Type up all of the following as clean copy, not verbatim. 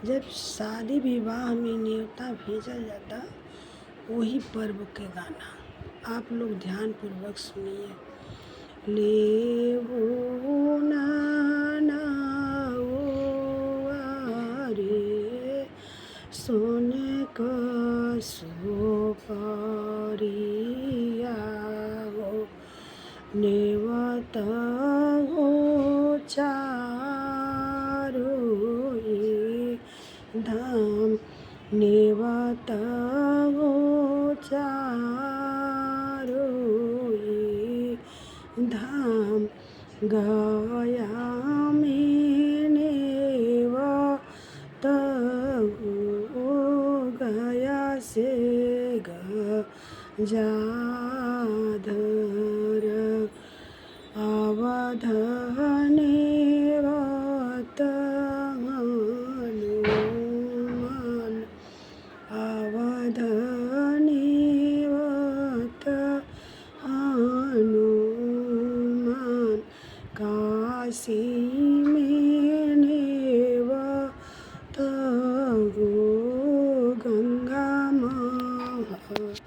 जब शादी विवाह में न्योता भेजा जाता, वही पर्व के गाना आप लोग ध्यानपूर्वक सुनिए। लेवो नाना ओ रे सोने का सुपारिया हो, नेवता हो चारो धाम, नेवता हो चारो धाम, गया में नेवता हो गया से गजाधर, अवध नेवता हनुमान, अवध नेवता हनुमान, काशी में नेवता हो गंगा महारानी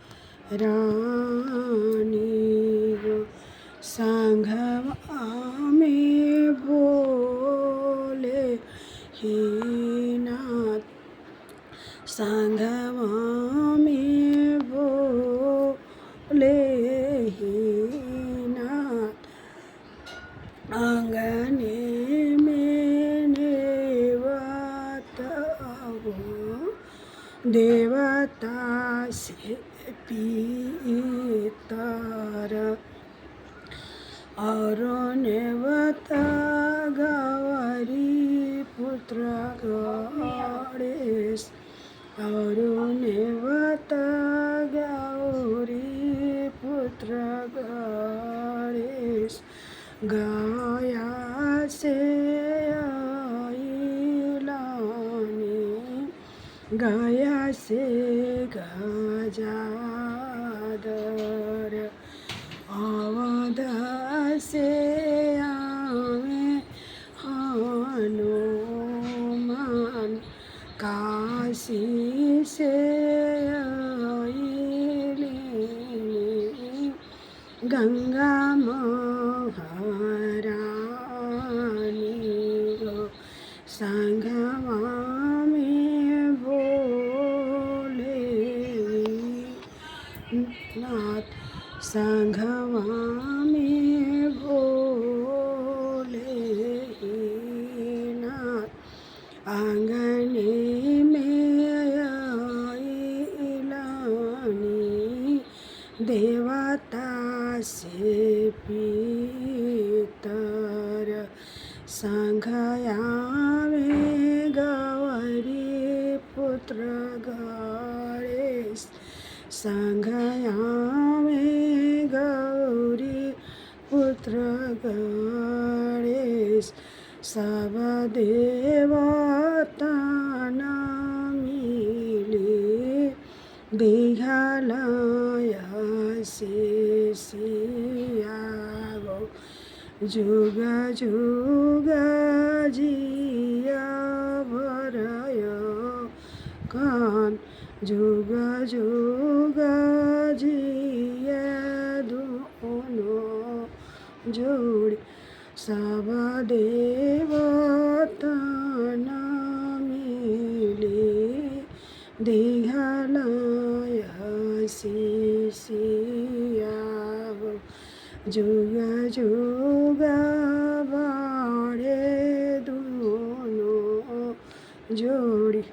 हो, संघवा में भोले हे नाथ, संघवा में भोले हे नाथ, आंगने में नेवता हो देवता से पीतर, और नेवता गौरी पुत्र गणेश, और नेवता गौरी पुत्र गणेश, गया से आइलाने, गया से गजाधर, अवध से आवे हनुमान, काशी से आइले गंगा महारानी हो, संघवा में भोले नाथ, संघवा में भोले नाथ, आंगने में आइलानी देवता से पीतर, संघया में गौरी पुत्र गणेश, संघया में गौरी पुत्र गणेश, सब देवता मिले दिघलय शेषिया गो, जुग जुग जिया भरय कान, जुग जुग जिया दोनों जोड़ी, सब देवता मिले दिघलय शेषिया हो, जुग जुग बाड़े दोनों जोड़ी।